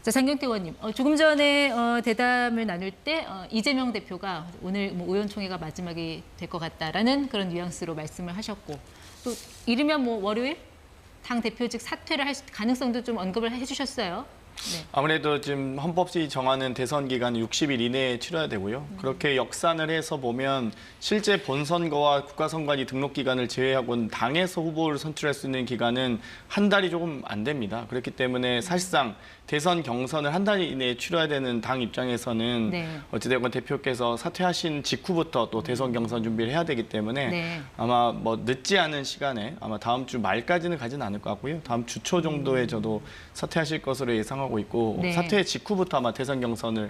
자, 장경태 의원님, 조금 전에 대담을 나눌 때 이재명 대표가 오늘 뭐 의원총회가 마지막이 될 것 같다라는 그런 뉘앙스로 말씀을 하셨고, 또 이르면 뭐 월요일 당 대표직 사퇴를 할 가능성도 좀 언급을 해주셨어요. 네. 아무래도 지금 헌법이 정하는 대선 기간은 60일 이내에 치러야 되고요. 그렇게 역산을 해서 보면 실제 본선거와 국가선관위 등록 기간을 제외하고는 당에서 후보를 선출할 수 있는 기간은 한 달이 조금 안 됩니다. 그렇기 때문에 사실상 대선 경선을 한 달 이내에 치러야 되는 당 입장에서는 네. 어찌됐건 대표께서 사퇴하신 직후부터 또 대선 경선 준비를 해야 되기 때문에 네. 아마 뭐 늦지 않은 시간에 아마 다음 주 말까지는 가지는 않을 것 같고요. 다음 주 초 정도에 저도 사퇴하실 것으로 예상하고 있고 네. 사퇴 직후부터 아마 대선 경선을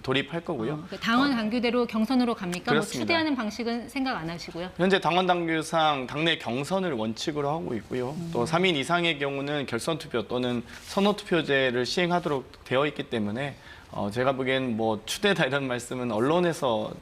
돌입할 거고요. 당원 당규대로 경선으로 갑니까? 뭐 그렇습니다. 추대하는 방식은 생각 안 하시고요? 현재 당원 당규상 당내 경선을 원칙으로 하고 있고요. 또 3인 이상의 경우는 결선 투표 또는 선호 투표제를 시행하도록 되어 있기 때문에 제가 보기엔 뭐 추대다 이런 말씀은 언론에서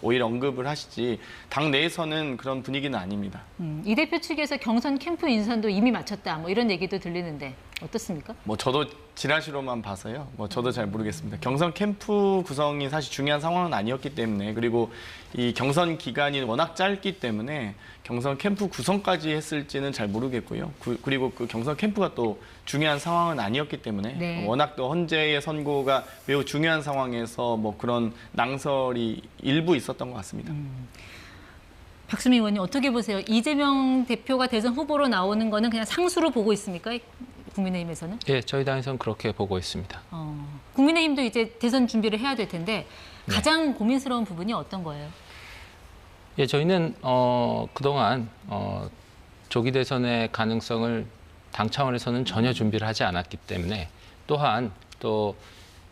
오히려 언급을 하시지 당 내에서는 그런 분위기는 아닙니다. 이 대표 측에서 경선 캠프 인선도 이미 마쳤다, 뭐 이런 얘기도 들리는데 어떻습니까? 뭐 저도 지라시로만 봐서요. 뭐 저도 잘 모르겠습니다. 경선 캠프 구성이 사실 중요한 상황은 아니었기 때문에, 그리고 이 경선 기간이 워낙 짧기 때문에 경선 캠프 구성까지 했을지는 잘 모르겠고요. 그리고 그 경선 캠프가 또 중요한 상황은 아니었기 때문에 네. 워낙 또 헌재의 선고가 매우 중요한 상황에서 뭐 그런 낭설이 일부 있었던 것 같습니다. 박수미 의원님 어떻게 보세요? 이재명 대표가 대선 후보로 나오는 거는 그냥 상수로 보고 있습니까? 국민의힘에서는? 예, 저희 당에서는 그렇게 보고 있습니다. 국민의힘도 이제 대선 준비를 해야 될 텐데 가장 고민스러운 부분이 어떤 거예요? 예, 저희는 그동안 조기 대선의 가능성을 당 차원에서는 전혀 준비를 하지 않았기 때문에, 또한 또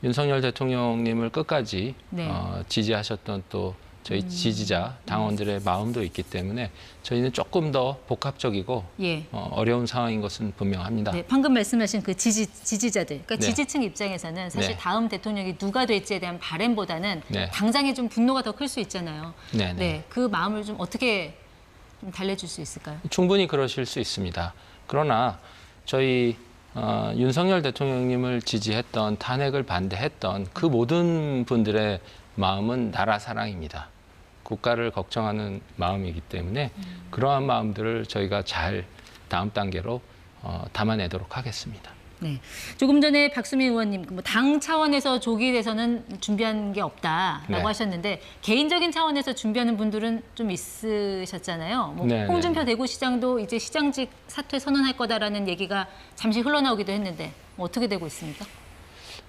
윤석열 대통령님을 끝까지 네. 지지하셨던 또 저희 지지자 당원들의 마음도 있기 때문에 저희는 조금 더 복합적이고 예. 어려운 상황인 것은 분명합니다. 네, 방금 말씀하신 그 지지자들, 그러니까 네. 지지층 입장에서는 사실 네. 다음 대통령이 누가 될지에 대한 바램보다는 네. 당장의 좀 분노가 더 클 수 있잖아요. 네, 네. 네, 그 마음을 좀 어떻게 좀 달래줄 수 있을까요? 충분히 그러실 수 있습니다. 그러나 저희 윤석열 대통령님을 지지했던, 탄핵을 반대했던 그 모든 분들의 마음은 나라 사랑입니다. 국가를 걱정하는 마음이기 때문에 그러한 마음들을 저희가 잘 다음 단계로 담아내도록 하겠습니다. 네, 조금 전에 박수미 의원님, 뭐 당 차원에서 조기 대선은 준비한 게 없다라고 네. 하셨는데 개인적인 차원에서 준비하는 분들은 좀 있으셨잖아요. 뭐 네, 홍준표 네. 대구시장도 이제 시장직 사퇴 선언할 거다라는 얘기가 잠시 흘러나오기도 했는데 뭐 어떻게 되고 있습니까?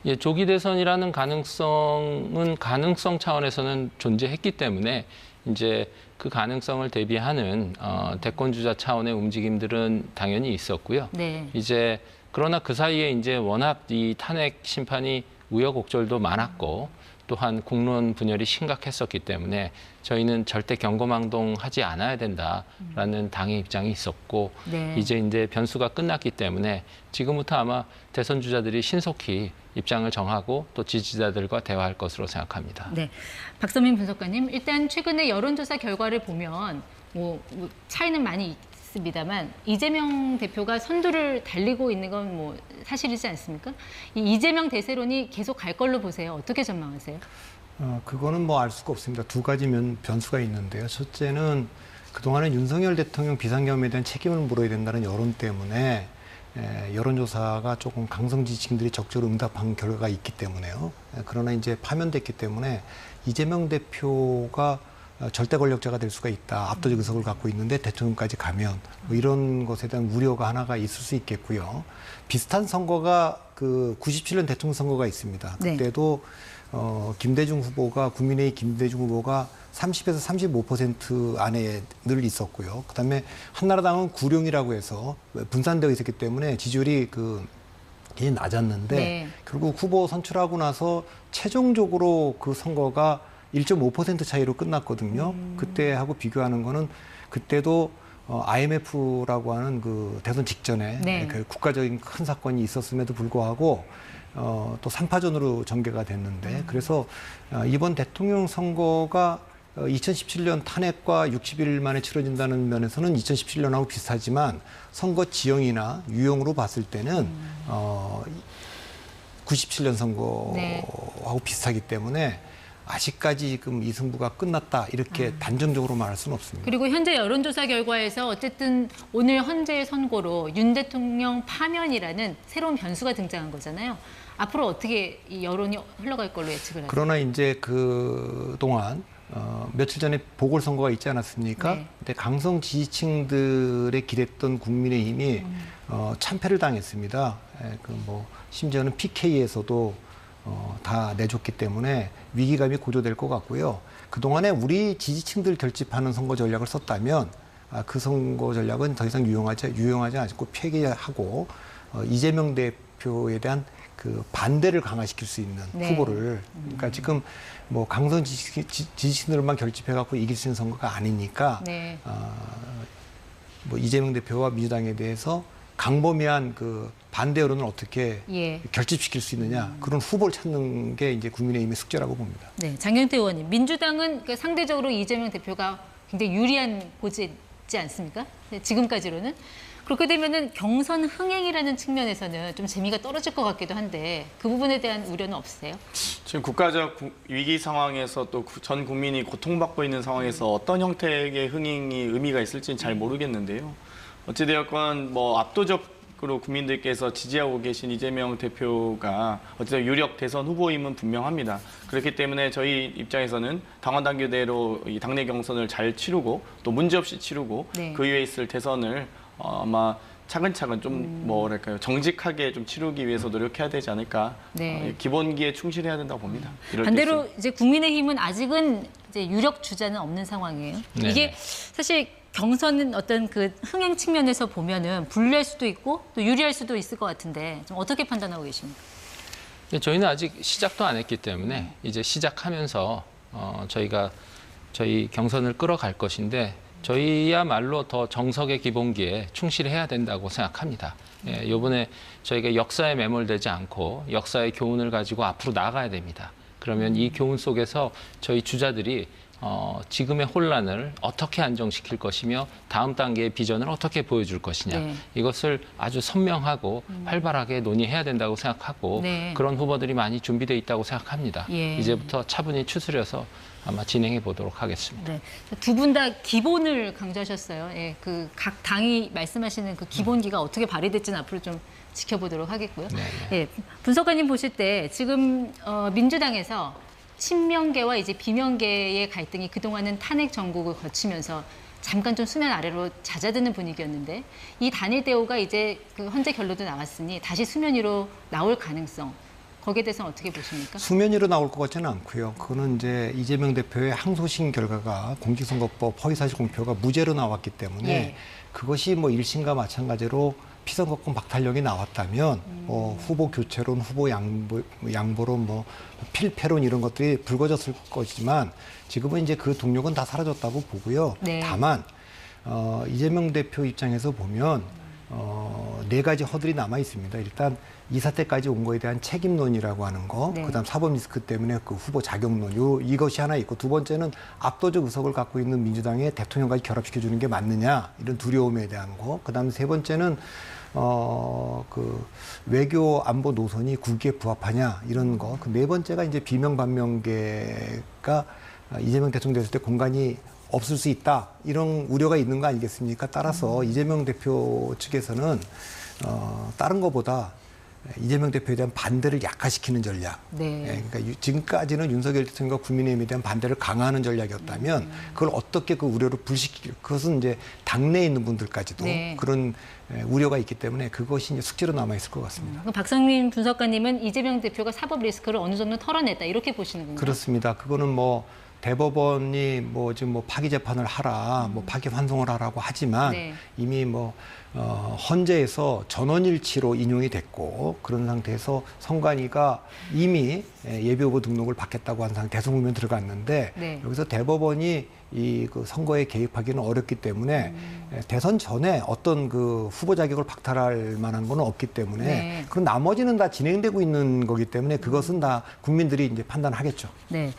예, 조기 대선이라는 가능성은 가능성 차원에서는 존재했기 때문에 이제 그 가능성을 대비하는 대권 주자 차원의 움직임들은 당연히 있었고요. 네. 이제 그러나 그 사이에 이제 워낙 이 탄핵 심판이 우여곡절도 많았고 또한 국론 분열이 심각했었기 때문에 저희는 절대 경고망동하지 않아야 된다라는 당의 입장이 있었고, 네. 이제 변수가 끝났기 때문에 지금부터 아마 대선 주자들이 신속히 입장을 정하고 또 지지자들과 대화할 것으로 생각합니다. 네, 박서민 분석가님, 일단 최근에 여론조사 결과를 보면 뭐 차이는 많이 있습니다만 이재명 대표가 선두를 달리고 있는 건 뭐 사실이지 않습니까? 이 이재명 대세론이 계속 갈 걸로 보세요. 어떻게 전망하세요? 그거는 뭐 알 수가 없습니다. 두 가지 변수가 있는데요. 첫째는 그동안은 윤석열 대통령 비상경험에 대한 책임을 물어야 된다는 여론 때문에 여론조사가 조금 강성 지지층들이 적극적으로 응답한 결과가 있기 때문에요. 그러나 이제 파면됐기 때문에 이재명 대표가 절대 권력자가 될 수가 있다. 압도적 의석을 갖고 있는데 대통령까지 가면 뭐 이런 것에 대한 우려가 하나가 있을 수 있겠고요. 비슷한 선거가 그 97년 대통령 선거가 있습니다. 네. 그때도 김대중 후보가 국민의힘 김대중 후보가 30에서 35% 안에 늘 있었고요. 그다음에 한나라당은 구룡이라고 해서 분산되어 있었기 때문에 지지율이 굉장히 낮았는데 네. 결국 후보 선출하고 나서 최종적으로 그 선거가 1.5% 차이로 끝났거든요. 그때하고 비교하는 거는 그때도 IMF라고 하는 그 대선 직전에 네. 그 국가적인 큰 사건이 있었음에도 불구하고 또 3파전으로 전개가 됐는데 그래서 이번 대통령 선거가 2017년 탄핵과 60일 만에 치러진다는 면에서는 2017년하고 비슷하지만 선거 지형이나 유형으로 봤을 때는 97년 선거하고 네. 비슷하기 때문에 아직까지 지금 이 승부가 끝났다 이렇게 단정적으로 말할 수는 없습니다. 그리고 현재 여론조사 결과에서 어쨌든 오늘 헌재의 선고로 윤 대통령 파면이라는 새로운 변수가 등장한 거잖아요. 앞으로 어떻게 이 여론이 흘러갈 걸로 예측을 하세요? 그러나 이제 그 동안 며칠 전에 보궐선거가 있지 않았습니까? 네. 근데 강성 지지층들의 기댔던 국민의힘이 참패를 당했습니다. 그 뭐 심지어는 PK에서도 다 내줬기 때문에 위기감이 고조될 것 같고요. 그 동안에 우리 지지층들 결집하는 선거 전략을 썼다면 그 선거 전략은 더 이상 유용하지 않고 폐기하고 이재명 대표에 대한 그 반대를 강화시킬 수 있는 네. 후보를 그러니까 지금 뭐 강성 지지층들만 결집해갖고 이길 수 있는 선거가 아니니까 네. 뭐 이재명 대표와 민주당에 대해서 강범위한 그 반대 여론을 어떻게 예. 결집시킬 수 있느냐 그런 후보를 찾는 게 이제 국민의힘의 숙제라고 봅니다. 네, 장경태 의원님, 민주당은 그 상대적으로 이재명 대표가 굉장히 유리한 고지에 있지 않습니까? 네, 지금까지로는. 그렇게 되면은 경선 흥행이라는 측면에서는 좀 재미가 떨어질 것 같기도 한데 그 부분에 대한 우려는 없으세요? 지금 국가적 위기 상황에서 또 전 국민이 고통받고 있는 상황에서 어떤 형태의 흥행이 의미가 있을지는 잘 모르겠는데요. 어찌되었건 뭐 압도적으로 국민들께서 지지하고 계신 이재명 대표가 어쨌든 유력 대선 후보임은 분명합니다. 그렇기 때문에 저희 입장에서는 당원 당규대로 이 당내 경선을 잘 치르고 또 문제없이 치르고 네. 그 이후에 있을 대선을 아마 차근차근 좀 뭐랄까요 정직하게 좀 치르기 위해서 노력해야 되지 않을까. 네. 기본기에 충실해야 된다고 봅니다. 이럴 때 반대로 있으면. 이제 국민의힘은 아직은 이제 유력 주자는 없는 상황이에요. 네네. 이게 사실 경선은 어떤 그 흥행 측면에서 보면은 불리할 수도 있고 또 유리할 수도 있을 것 같은데 좀 어떻게 판단하고 계십니까? 저희는 아직 시작도 안 했기 때문에 이제 시작하면서 저희가 저희 경선을 끌어갈 것인데 저희야말로 더 정석의 기본기에 충실해야 된다고 생각합니다. 예, 이번에 저희가 역사에 매몰되지 않고 역사의 교훈을 가지고 앞으로 나아가야 됩니다. 그러면 이 교훈 속에서 저희 주자들이 지금의 혼란을 어떻게 안정시킬 것이며 다음 단계의 비전을 어떻게 보여줄 것이냐 네. 이것을 아주 선명하고 활발하게 논의해야 된다고 생각하고 네. 그런 후보들이 많이 준비되어 있다고 생각합니다. 예. 이제부터 차분히 추스려서 아마 진행해 보도록 하겠습니다. 네. 두 분 다 기본을 강조하셨어요. 예, 그 각 당이 말씀하시는 그 기본기가 어떻게 발휘될지는 앞으로 좀 지켜보도록 하겠고요. 네네. 예, 분석가님 보실 때 지금 민주당에서 친명계와 이제 비명계의 갈등이 그동안은 탄핵 정국을 거치면서 잠깐 좀 수면 아래로 잦아드는 분위기였는데 이 단일 대우가 이제 그 헌재 결론도 나왔으니 다시 수면 위로 나올 가능성 거기에 대해서는 어떻게 보십니까? 수면 위로 나올 것 같지는 않고요. 그거는 이제 이재명 대표의 항소심 결과가 공직선거법 허위사실 공표가 무죄로 나왔기 때문에 예. 그것이 뭐 1심과 마찬가지로 피선거권 박탈령이 나왔다면 후보 교체론, 후보 양보론, 뭐 필패론 이런 것들이 불거졌을 것이지만 지금은 이제 그 동력은 다 사라졌다고 보고요. 네. 다만 이재명 대표 입장에서 보면 네 가지 허들이 남아 있습니다. 일단 이 사태까지 온 거에 대한 책임론이라고 하는 거, 네. 그다음 사법 리스크 때문에 그 후보 자격론, 이것이 하나 있고 두 번째는 압도적 의석을 갖고 있는 민주당의 대통령까지 결합시켜 주는 게 맞느냐 이런 두려움에 대한 거, 그다음 세 번째는 그 외교 안보 노선이 국기에 부합하냐 이런 거, 그 네 번째가 이제 비명 반명계가 이재명 대통령 됐을 때 공간이 없을 수 있다 이런 우려가 있는 거 아니겠습니까? 따라서 이재명 대표 측에서는 다른 것보다 이재명 대표에 대한 반대를 약화시키는 전략. 네. 예, 그러니까 지금까지는 윤석열 대통령과 국민의힘에 대한 반대를 강화하는 전략이었다면 그걸 어떻게 그 우려를 불식킬 그것은 이제 당내에 있는 분들까지도 네. 그런 우려가 있기 때문에 그것이 이제 숙제로 남아 있을 것 같습니다. 그럼 박성민 분석가님은 이재명 대표가 사법 리스크를 어느 정도 털어냈다 이렇게 보시는군요. 그렇습니다. 그거는 뭐 대법원이 뭐 지금 뭐 파기 재판을 하라, 뭐 파기 환송을 하라고 하지만 네. 이미 뭐 헌재에서 전원일치로 인용이 됐고 그런 상태에서 선관위가 이미 예비후보 등록을 받겠다고 한 상태 대선 국면 들어갔는데 네. 여기서 대법원이 이 그 선거에 개입하기는 어렵기 때문에 대선 전에 어떤 그 후보 자격을 박탈할 만한 건 없기 때문에 네. 그럼 나머지는 다 진행되고 있는 거기 때문에 그것은 다 국민들이 이제 판단하겠죠. 네.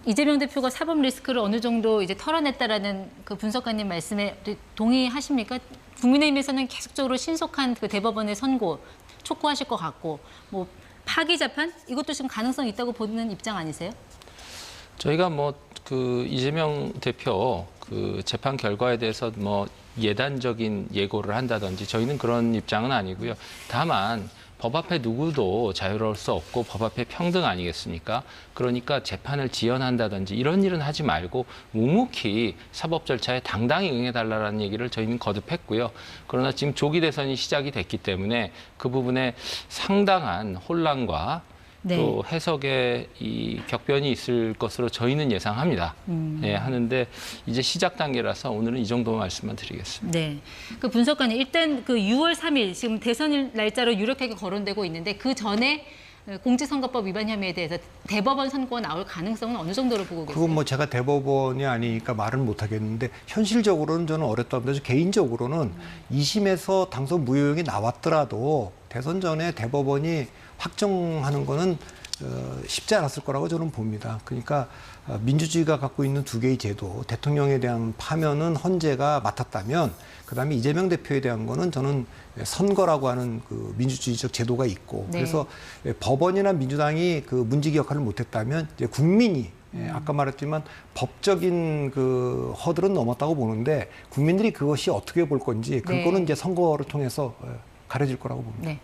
이재명 대표가 사법 리스크를 어느 정도 이제 털어냈다라는 그 분석가님 말씀에 동의하십니까? 국민의힘에서는 계속적으로 신속한 그 대법원의 선고 촉구하실 것 같고 뭐 파기 재판 이것도 지금 가능성 있다고 보는 입장 아니세요? 저희가 뭐 그 이재명 대표 그 재판 결과에 대해서 뭐 예단적인 예고를 한다든지 저희는 그런 입장은 아니고요. 다만 법 앞에 누구도 자유로울 수 없고 법 앞에 평등 아니겠습니까? 그러니까 재판을 지연한다든지 이런 일은 하지 말고 묵묵히 사법 절차에 당당히 응해달라는 얘기를 저희는 거듭했고요. 그러나 지금 조기 대선이 시작이 됐기 때문에 그 부분에 상당한 혼란과 네. 또 해석에 이 격변이 있을 것으로 저희는 예상합니다. 예, 하는데 이제 시작 단계라서 오늘은 이 정도 말씀만 드리겠습니다. 네. 그 분석관님 일단 그 6월 3일 지금 대선 날짜로 유력하게 거론되고 있는데 그 전에 공직선거법 위반 혐의에 대해서 대법원 선고가 나올 가능성은 어느 정도로 보고 계세요? 그건 뭐 제가 대법원이 아니니까 말은 못 하겠는데 현실적으로는 저는 어렵다고 합니다. 개인적으로는 2심에서 당선 무효형이 나왔더라도 대선 전에 대법원이 확정하는 거는 쉽지 않았을 거라고 저는 봅니다. 그러니까 민주주의가 갖고 있는 두 개의 제도, 대통령에 대한 파면은 헌재가 맡았다면 그다음에 이재명 대표에 대한 거는 저는 선거라고 하는 그 민주주의적 제도가 있고 네. 그래서 법원이나 민주당이 그 문지기 역할을 못했다면 이제 국민이 아까 말했지만 법적인 그 허들은 넘었다고 보는데 국민들이 그것이 어떻게 볼 건지 그거는 네. 이제 선거를 통해서 가려질 거라고 봅니다. 네.